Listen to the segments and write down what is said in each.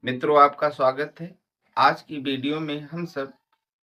मित्रों, आपका स्वागत है। आज की वीडियो में हम सब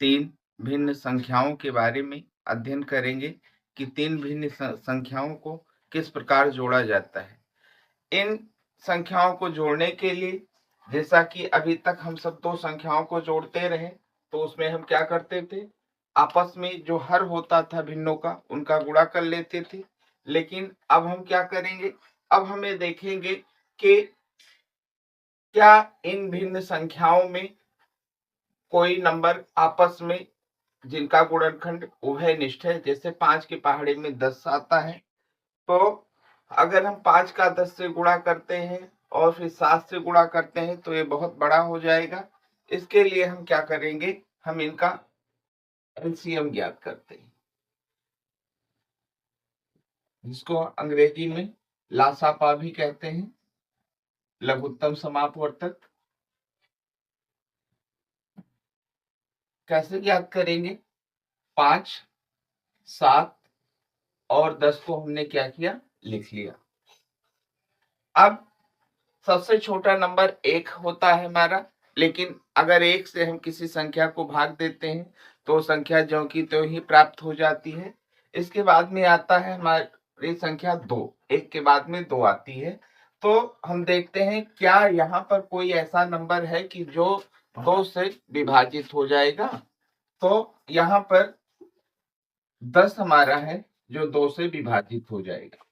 3 भिन्न संख्याओं के बारे में अध्ययन करेंगे कि 3 भिन्न संख्याओं को किस प्रकार जोड़ा जाता है। इन संख्याओं को जोड़ने के लिए जैसा कि अभी तक हम सब 2 संख्याओं को जोड़ते रहे, तो उसमें हम क्या करते थे, आपस में जो हर होता था भिन्नों का, उनका गुणा कर लेते थे। लेकिन अब हम क्या करेंगे, अब हमें देखेंगे कि क्या इन भिन्न संख्याओं में कोई नंबर आपस में जिनका गुणनखंड उभयनिष्ठ है। जैसे 5 के पहाड़े में 10 आता है, तो अगर हम 5 का 10 से गुणा करते हैं और फिर 7 से गुणा करते हैं तो ये बहुत बड़ा हो जाएगा। इसके लिए हम क्या करेंगे, हम इनका एलसीएम ज्ञात करते हैं, जिसको अंग्रेजी में लासापा भी कहते हैं, लघुत्तम समापवर्तक। कैसे ज्ञात करेंगे, 5, 7 और 10 को हमने क्या किया, लिख लिया। अब सबसे छोटा नंबर 1 होता है हमारा, लेकिन अगर 1 से हम किसी संख्या को भाग देते हैं तो संख्या ज्यों की त्यों ही प्राप्त हो जाती है। इसके बाद में आता है हमारी संख्या 2, 1 के बाद में 2 आती है। तो हम देखते हैं क्या यहाँ पर कोई ऐसा नंबर है कि जो 2 से विभाजित हो जाएगा। तो यहाँ पर 10 हमारा है जो 2 से विभाजित हो जाएगा।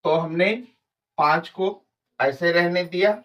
तो हमने 5 को ऐसे रहने दिया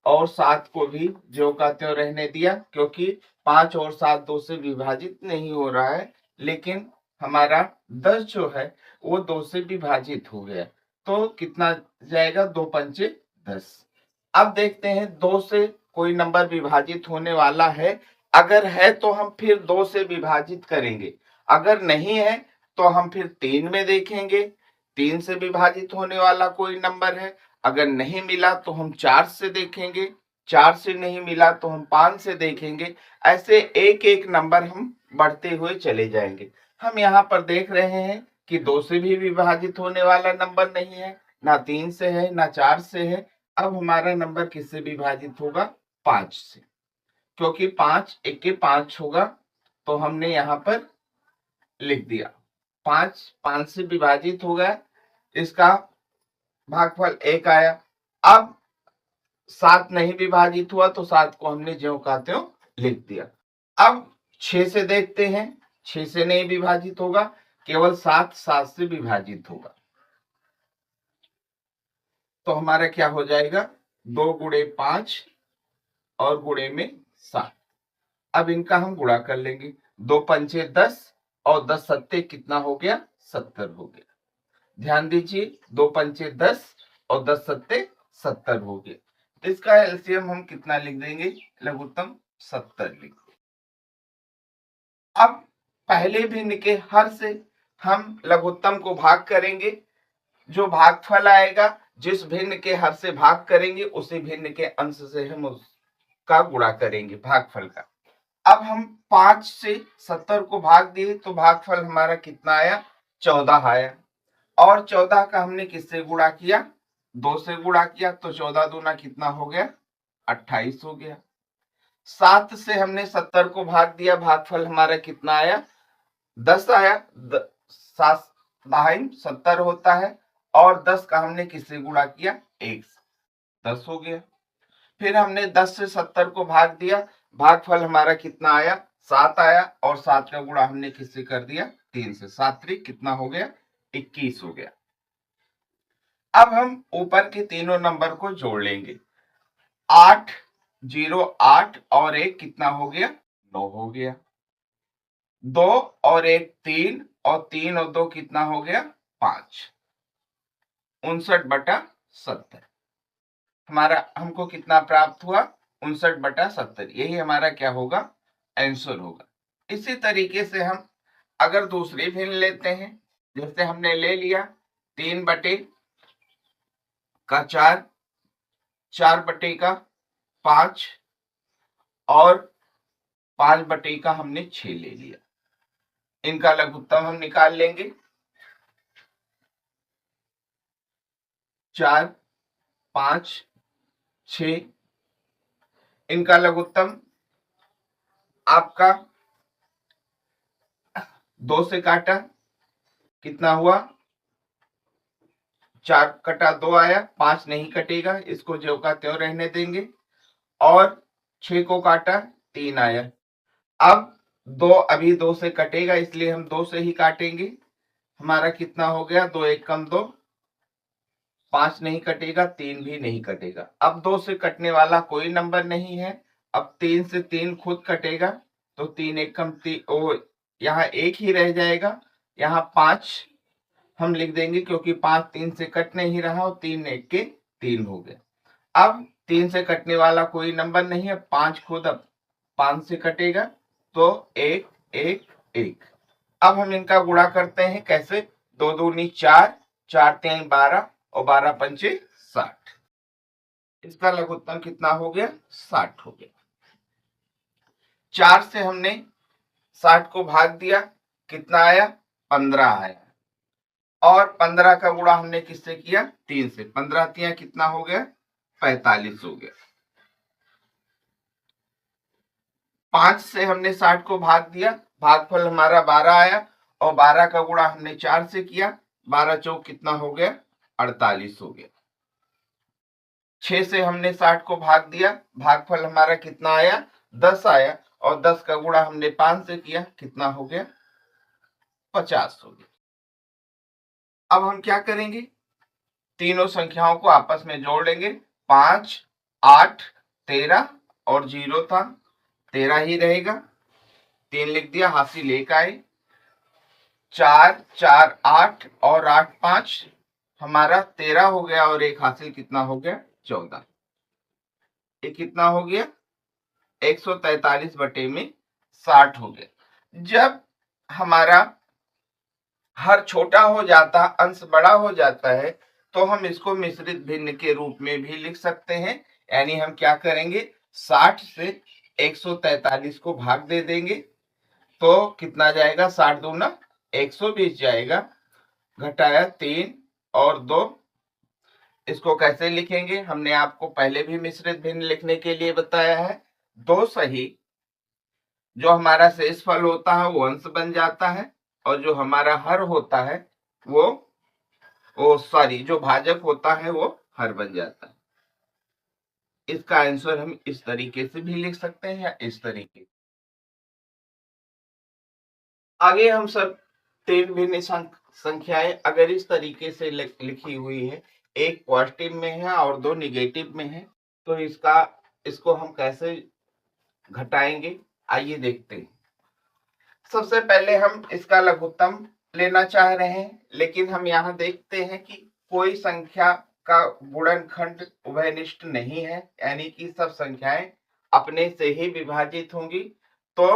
और 7 को भी ज्यों का त्यों रहने दिया, क्योंकि 5 और 7 2 से विभाजित नहीं हो रहा है, लेकिन हमारा 10 जो है वो 2 से विभाजित हो गया। तो कितना जाएगा, 2 पंचे 10। अब देखते हैं 2 से कोई नंबर विभाजित होने वाला है। अगर है तो हम फिर 2 से विभाजित करेंगे, अगर नहीं है तो हम फिर 3 में देखेंगे, 3 से विभाजित होने वाला कोई नंबर है। अगर नहीं मिला तो हम 4 से देखेंगे, 4 से नहीं मिला तो हम 5 से देखेंगे। ऐसे एक एक नंबर हम बढ़ते हुए चले जाएंगे। हम यहाँ पर देख रहे हैं कि 2 से भी विभाजित होने वाला नंबर नहीं है, ना 3 से है, ना 4 से है। अब हमारा नंबर किससे विभाजित होगा, 5 से, क्योंकि 5 1 के 5 होगा। तो हमने यहाँ पर लिख दिया 5, 5 से विभाजित हो गया, इसका भागफल 1 आया। अब 7 नहीं विभाजित हुआ तो 7 को हमने ज्यों का त्यों लिख दिया। अब 6 से देखते हैं, 6 से नहीं विभाजित होगा, केवल 7 7 से विभाजित होगा। तो हमारा क्या हो जाएगा, 2 गुणे 5 और गुणे में 7। अब इनका हम गुणा कर लेंगे, 2 पंचे 10 और 10 सत्ते कितना हो गया, 70 हो गया। ध्यान दीजिए, 2 पंचे 10 और 10 सत्ते 70 हो गए। तो इसका एलसीएम हम कितना लिख देंगे, लघुत्तम 70 लिख देंगे। अब पहले भिन्न के हर से हम लघुत्तम को भाग करेंगे, जो भागफल आएगा, जिस भिन्न के हर से भाग करेंगे उसी भिन्न के अंश से हम उसका गुणा करेंगे, भागफल का। अब हम 5 से 70 को भाग दिए तो भागफल हमारा कितना आया, 14 आया। और 14 का हमने किससे गुणा किया, 2 से गुणा किया, तो 14 दूना कितना हो गया, 28 हो गया। 7 से हमने 70 को भाग दिया, भागफल हमारा कितना आया, 10 आया। 7 दाहिन 70 होता है, और 10 का हमने किससे गुणा किया, 1 से, 10 हो गया। फिर हमने 10 से 70 को भाग दिया, भागफल हमारा कितना आया, 7 आया, और 7 का गुणा हमने किससे कर दिया, 3 से। 7 3 कितना हो गया, 21 हो गया। अब हम ऊपर के तीनों नंबर को जोड़ लेंगे, 8 0 8 और 1 कितना हो गया, 9 हो गया। 2 और 1 3 और 3 और 2 कितना हो गया, 5। 59/70 हमारा हमको कितना प्राप्त हुआ, 59/70। यही हमारा क्या होगा, आंसर होगा। इसी तरीके से हम अगर दूसरी भिन्न लेते हैं, जैसे हमने ले लिया 3/4, 4/5 और 5/6 हमने 6 ले लिया। इनका लघुत्तम हम निकाल लेंगे, 4 5 6 इनका लघुत्तम आपका 2 से काटा, कितना हुआ 4 कटा 2 आया, 5 नहीं कटेगा, इसको ज्यों का त्यों रहने देंगे। और 6 को काटा 3 आया। अब 2 अभी 2 से कटेगा, इसलिए हम 2 से ही काटेंगे। हमारा कितना हो गया, 2 1 कम 2, 5 नहीं कटेगा, 3 भी नहीं कटेगा। अब 2 से कटने वाला कोई नंबर नहीं है। अब 3 से 3 खुद कटेगा, तो 3 1 कम 3, ओ यहाँ 1 ही रह जाएगा। यहाँ 5 हम लिख देंगे, क्योंकि 5 3 से कट नहीं रहा, और 3 1 के 3 हो गए। अब 3 से कटने वाला कोई नंबर नहीं है, 5 खुद अब 5 से कटेगा, तो 1 1 1। अब हम इनका गुणा करते हैं, कैसे, 2 दूनी 4, 4 3 12, और 12 पंचे 60। इसका लघुत्तम कितना हो गया, 60 हो गया। 4 से हमने 60 को भाग दिया, कितना आया, 15 आया। और 15 का गुणा हमने किससे किया, 3 से। 15 तिया कितना हो गया, 45 हो गया। 5 से हमने 60 को भाग दिया, भागफल हमारा 12 आया, और 12 का गुणा हमने 4 से किया, 12 चौक कितना हो गया, 48 हो गया। 6 से हमने 60 को भाग दिया, भागफल हमारा कितना आया, 10 आया, और 10 का गुणा हमने 5 से किया, कितना हो गया, 50 हो गया। अब हम क्या करेंगे, तीनों संख्याओं को आपस में जोड़ लेंगे। 5 8 13 और 0 था, 13 ही रहेगा, 3 लिख दिया, हासिल 1 आए। 4 4 8 और 8 5, हमारा 13 हो गया, और एक हासिल कितना हो गया, 14। ये कितना हो गया, 143 बटे में 60 हो गया। जब हमारा हर छोटा हो जाता, अंश बड़ा हो जाता है, तो हम इसको मिश्रित भिन्न के रूप में भी लिख सकते हैं। यानी हम क्या करेंगे, 60 से 143 को भाग दे देंगे, तो कितना जाएगा, 60 दूना 120 जाएगा, घटाया 3 और 2। इसको कैसे लिखेंगे, हमने आपको पहले भी मिश्रित भिन्न लिखने के लिए बताया है। 2 सही, जो हमारा शेषफल होता है वो अंश बन जाता है, और जो हमारा हर होता है वो सॉरी जो भाजक होता है वो हर बन जाता है। इसका आंसर हम इस तरीके से भी लिख सकते हैं, या इस तरीके। आगे हम सब 3 भिन्न संख्याएं अगर इस तरीके से लिखी हुई है, एक पॉजिटिव में है और 2 निगेटिव में है, तो इसको हम कैसे घटाएंगे, आइए देखते हैं। सबसे पहले हम इसका लघुत्तम लेना चाह रहे हैं, लेकिन हम यहाँ देखते हैं कि कोई संख्या का गुणनखंड उभयनिष्ठ नहीं है, यानी कि सब संख्याएं अपने से ही विभाजित होंगी। तो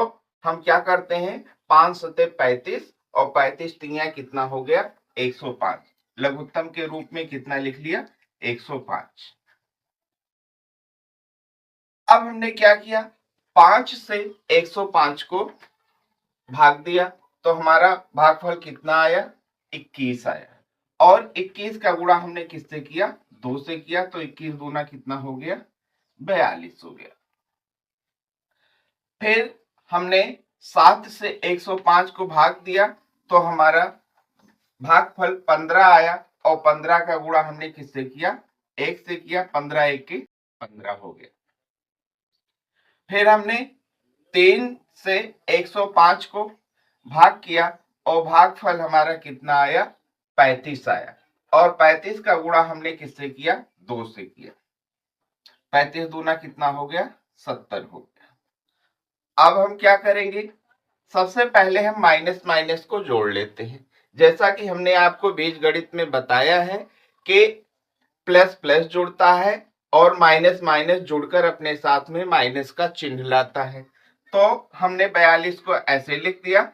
हम क्या करते हैं, 5 सते 35, और 35 तिया कितना हो गया, 105। लघुत्तम के रूप में कितना लिख लिया, 105। अब हमने क्या किया, 5 से 105 को भाग दिया, तो हमारा भागफल कितना आया, 21 आया। और 21 का गुणा हमने किससे किया, 2 से किया, तो 21 दूना कितना हो गया, 42 हो गया। फिर हमने 7 से 105 को भाग दिया, तो हमारा भागफल 15 आया, और 15 का गुणा हमने किससे किया, 1 से किया, 15 1 के 15 हो गया। फिर हमने 3 से 105 को भाग किया, और भागफल हमारा कितना आया, 35 आया, और 35 का गुणा हमने किससे किया, 2 से किया। 35 दूना कितना हो गया, 70 हो गया। अब हम क्या करेंगे, सबसे पहले हम माइनस माइनस को जोड़ लेते हैं। जैसा कि हमने आपको बीजगणित में बताया है कि प्लस प्लस जुड़ता है, और माइनस माइनस जुड़कर अपने साथ में माइनस का चिन्ह लाता है। तो हमने 42 को ऐसे लिख दिया,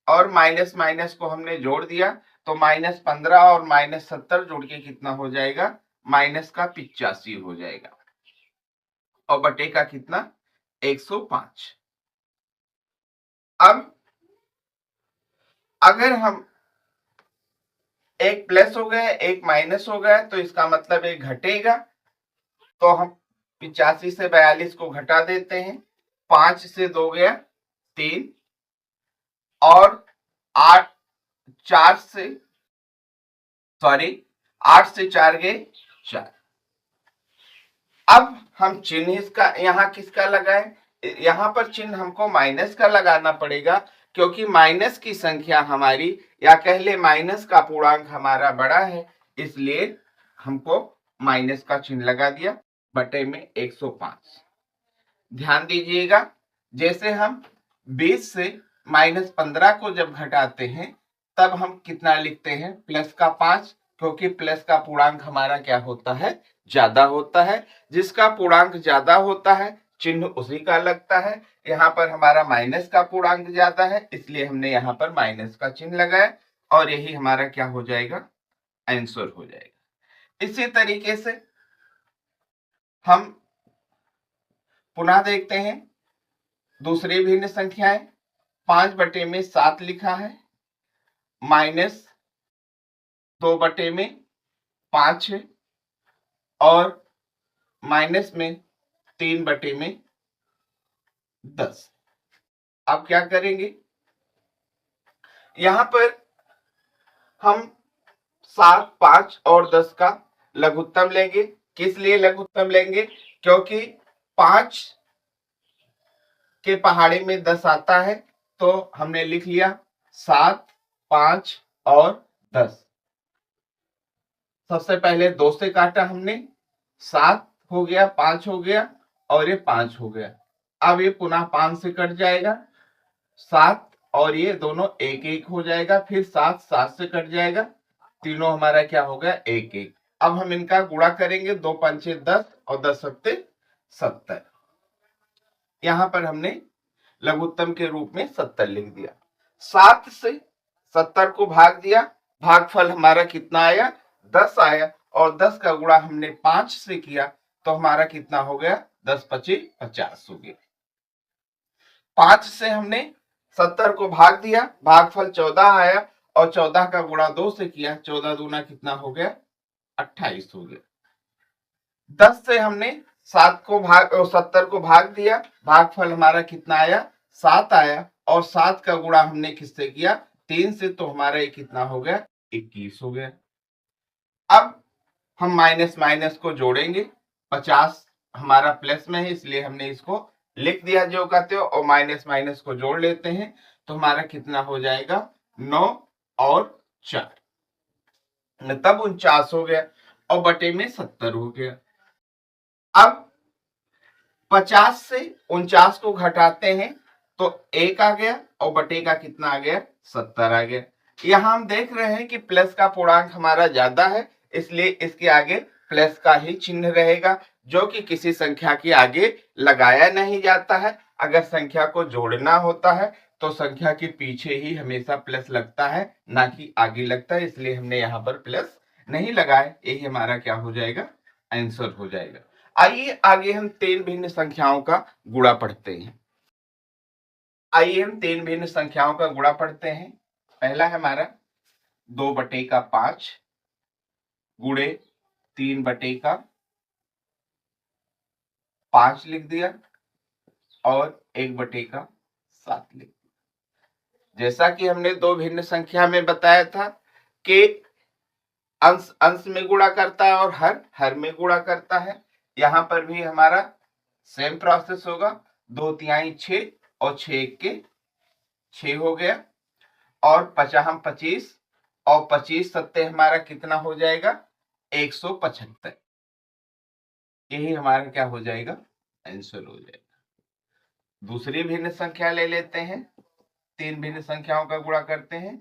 और माइनस माइनस को हमने जोड़ दिया, तो -15 और -70 जोड़ के कितना हो जाएगा, माइनस का 85 हो जाएगा, और बटे का कितना, 105। अब अगर हम एक प्लस हो गया एक माइनस हो गया, तो इसका मतलब एक घटेगा, तो हम 85 से 42 को घटा देते हैं, 5 से 2 गया 3 और 8 4 से 8 से 4 गए 4। अब हम चिन्ह इसका यहां किसका लगाएं? यहां पर चिन्ह हमको माइनस का लगाना पड़ेगा, क्योंकि माइनस की संख्या हमारी, या कह ले माइनस का पूर्णांक हमारा बड़ा है, इसलिए हमको माइनस का चिन्ह लगा दिया बटे में 105। ध्यान दीजिएगा, जैसे हम 20 से -15 को जब घटाते हैं तब हम कितना लिखते हैं? प्लस का 5, क्योंकि प्लस का पूर्णांक हमारा क्या होता है? ज्यादा होता है। जिसका पूर्णांक ज्यादा होता है चिन्ह उसी का लगता है। यहाँ पर हमारा माइनस का पूर्णांक ज्यादा है, इसलिए हमने यहाँ पर माइनस का चिन्ह लगाया और यही हमारा क्या हो जाएगा? आंसर हो जाएगा। इसी तरीके से हम पुनः देखते हैं दूसरी भिन्न संख्याएं। 5 बटे में 7 लिखा है, -2 बटे में 5 है और माइनस में 3 बटे में 10। अब क्या करेंगे? यहां पर हम 7, 5 और 10 का लघुत्तम लेंगे। किस लिए लघुत्तम लेंगे? क्योंकि 5 के पहाड़े में 10 आता है, तो हमने लिख लिया 7, 5 और 10। सबसे पहले 2 से काटा हमने, 7 हो गया, 5 हो गया और ये 5 हो गया। अब ये पुनः 5 से कट जाएगा, 7 और ये दोनों 1 1 हो जाएगा, फिर 7 7 से कट जाएगा, तीनों हमारा क्या हो गया? 1 1। अब हम इनका गुणा करेंगे, 2 पंचे 10 और 10 सत्ते 70। यहां पर हमने लघुत्तम के रूप में 70 लिख दिया। 7 से 70 को भाग दिया, भागफल हमारा कितना आया? 10 आया और 10 का गुणा हमने 5 से किया तो हमारा कितना हो गया? 10 पचे 50 हो गया। 5 से हमने 70 को भाग दिया, भागफल 14 आया और 14 का गुणा 2 से किया, 14 दूना कितना हो गया? 28 हो गया। 10 से हमने 70 को भाग दिया, भागफल हमारा कितना आया? 7 आया और 7 का गुणा हमने किससे किया? 3 से, तो हमारा ये कितना हो गया? 21 हो गया। अब हम माइनस माइनस को जोड़ेंगे, 50 हमारा प्लस में है इसलिए हमने इसको लिख दिया जो कहते हो, और माइनस माइनस को जोड़ लेते हैं तो हमारा कितना हो जाएगा? 9 और 4, तब 49 हो गया और बटे में 70 हो गया। अब 50 से 49 को घटाते हैं तो 1 आ गया और बटे का कितना आ गया? 70 आ गया। यहां हम देख रहे हैं कि प्लस का पूर्णांक हमारा ज्यादा है, इसलिए इसके आगे प्लस का ही चिन्ह रहेगा, जो कि किसी संख्या के आगे लगाया नहीं जाता है। अगर संख्या को जोड़ना होता है तो संख्या के पीछे ही हमेशा प्लस लगता है, ना कि आगे लगता है, इसलिए हमने यहाँ पर प्लस नहीं लगाया। यही हमारा क्या हो जाएगा? आंसर हो जाएगा। आइए आगे हम 3 भिन्न संख्याओं का गुणा पढ़ते हैं। आइए हम 3 भिन्न संख्याओं का गुणा पढ़ते हैं। पहला है हमारा 2 बटे का 5 गुणे 3 बटे का 5 लिख दिया और 1 बटे का 7 लिख दिया। जैसा कि हमने 2 भिन्न संख्या में बताया था कि अंश अंश में गुणा करता है और हर हर में गुणा करता है, यहां पर भी हमारा सेम प्रोसेस होगा। 2 तिहाई 6 और 6 1 के 6 हो गया और 50 25 और 25 सत्ते हमारा कितना हो जाएगा? 175। यही हमारा क्या हो जाएगा? आंसर हो जाएगा। दूसरी भिन्न संख्या ले लेते हैं, 3 भिन्न संख्याओं का गुणा करते हैं।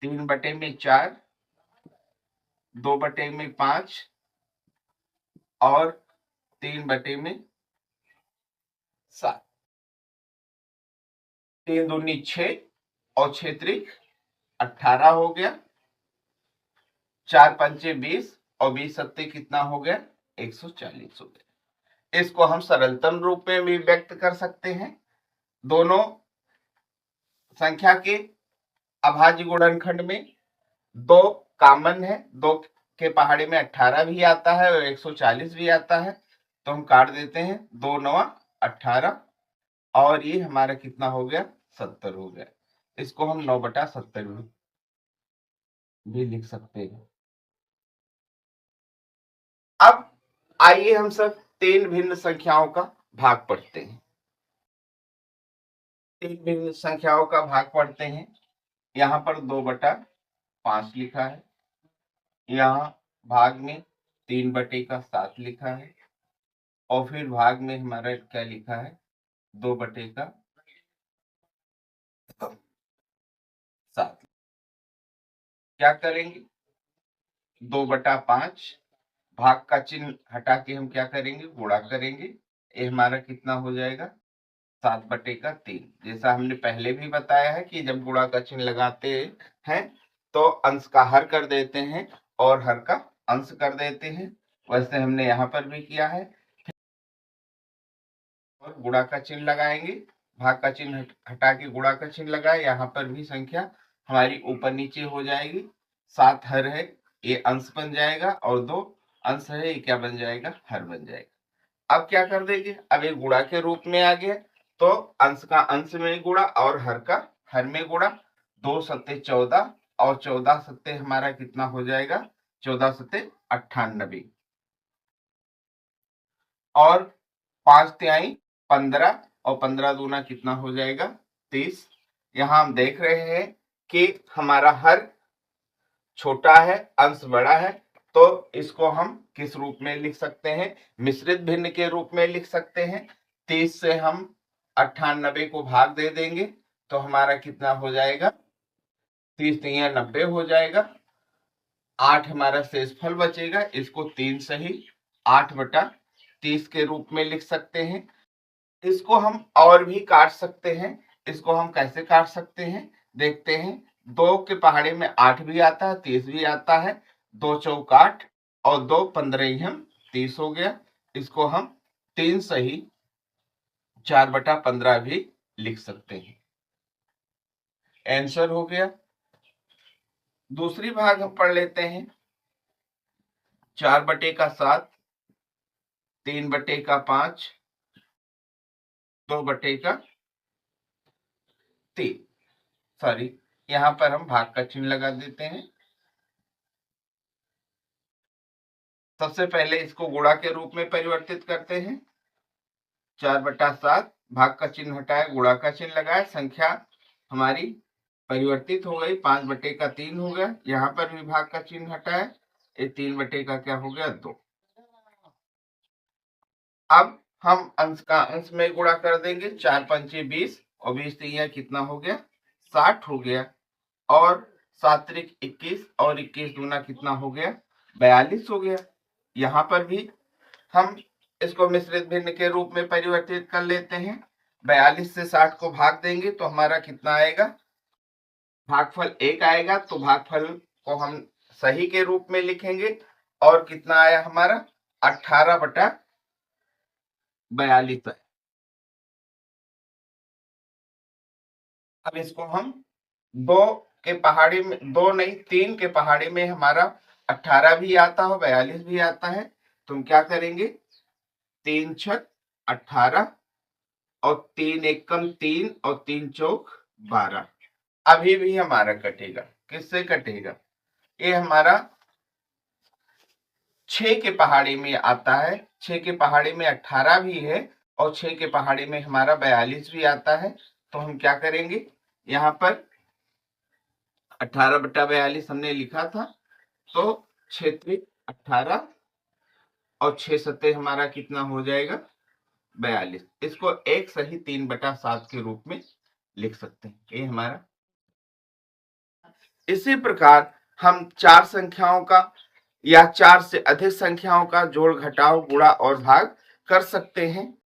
3 बटे में 4, 2 बटे में 5 और 3 बटे में 7। 3 दूनी 6 और 6 त्रिक 18 हो गया। 4 पंचे 20 और 20 सत्ते कितना हो गया? 140 हो गया। इसको हम सरलतम रूप में भी व्यक्त कर सकते हैं। दोनों संख्या के अभाज्य गुणनखंड में 2 कॉमन है, 2 के पहाड़े में 18 भी आता है और 140 भी आता है, तो हम काट देते हैं, 2 9 18 और ये हमारा कितना हो गया, 70 हो गया। इसको हम 9/70 भी लिख सकते हैं। अब आइए हम सब 3 भिन्न संख्याओं का भाग पढ़ते हैं। 3 भिन्न संख्याओं का भाग पढ़ते हैं। यहाँ पर 2/5 लिखा है, यहाँ भाग में 3/7 लिखा है और फिर भाग में हमारा क्या लिखा है, 2/7। क्या करेंगे, 2/5 भाग का चिन्ह हटा के हम क्या करेंगे, गुणा करेंगे। ये हमारा कितना हो जाएगा, 7/3। जैसा हमने पहले भी बताया है कि जब गुणा का चिन्ह लगाते हैं तो अंश का हर कर देते हैं और हर का अंश कर देते हैं, वैसे हमने यहाँ पर भी किया है। और गुणा का चिन्ह लगाएंगे, भाग का चिन्ह हटा के गुणा का चिन्ह लगाए, यहाँ पर भी संख्या हमारी ऊपर नीचे हो जाएगी। 7 हर है, ये अंश बन जाएगा और 2 अंश है, ये क्या बन जाएगा, हर बन जाएगा। अब क्या कर देंगे, अब ये गुणा के रूप में आ गया तो अंश का अंश में गुणा और हर का हर में गुणा। 2 सत्ते 14 और 14 सत्ते हमारा कितना हो जाएगा, 14 सत्ते 98 और 5 तिहाई 15 और 15 दूना कितना हो जाएगा, 30। यहाँ हम देख रहे हैं कि हमारा हर छोटा है, अंश बड़ा है, तो इसको हम किस रूप में लिख सकते हैं, मिश्रित भिन्न के रूप में लिख सकते हैं। 30 से हम 98 को भाग दे देंगे तो हमारा कितना हो जाएगा, 30 तिया 90 हो जाएगा। 8 हमारा शेषफल बचेगा, इसको 3 सही 8/30 के रूप में लिख सकते हैं। इसको हम और भी काट सकते हैं। इसको हम कैसे काट सकते हैं, देखते हैं। 2 के पहाड़े में 8 भी आता है, 30 भी आता है। 2 चौक 8 और 2 15 हम 30 हो गया। इसको हम 3 सही 4/15 भी लिख सकते हैं। आंसर हो गया। दूसरी भाग हम पढ़ लेते हैं। 4/7, 3/5, 2/3। सॉरी, यहाँ पर हम भाग का चिन्ह लगा देते हैं। सबसे पहले इसको गुणा के रूप में परिवर्तित करते हैं। 4/7 भाग का चिन्ह हटाए, गुणा का चिन्ह लगाए, संख्या हमारी परिवर्तित हो गई, 5/3 हो गया। यहाँ पर भी भाग का चिन्ह हटाए, ये 3 का क्या हो गया, 2। अब हम अंश का अंश में गुणा कर देंगे। 4 पंचे 20 और 20 तिया कितना हो गया, 60 हो गया। और 7 त्रिक 21 और 21 दूना कितना हो गया, 42 हो गया। यहाँ पर भी हम इसको मिश्रित भिन्न के रूप में परिवर्तित कर लेते हैं। 42 से 60 को भाग देंगे तो हमारा कितना आएगा, भागफल 1 आएगा। तो भागफल को हम सही के रूप में लिखेंगे और कितना आया हमारा, 18/42 है। अब इसको हम 2 के पहाड़ी में, 2 नहीं 3 के पहाड़ी में हमारा 18 भी आता हो, 42 भी आता है। तो हम क्या करेंगे, 3 छक 18 और 3 एकम 3 और 3 चौक 12। अभी भी हमारा कटेगा, किससे कटेगा, ये हमारा 6 के पहाड़ी में आता है। 6 के पहाड़ी में 18 भी है और 6 के पहाड़ी में हमारा 42 भी आता है। तो हम क्या करेंगे, यहाँ पर 18/42 हमने लिखा था, तो 6 18 और 6 सत्ते हमारा कितना हो जाएगा, 42। इसको एक सही 3/7 के रूप में लिख सकते हैं। ये हमारा, इसी प्रकार हम 4 संख्याओं का या 4 से अधिक संख्याओं का जोड़ घटाव गुणा और भाग कर सकते हैं।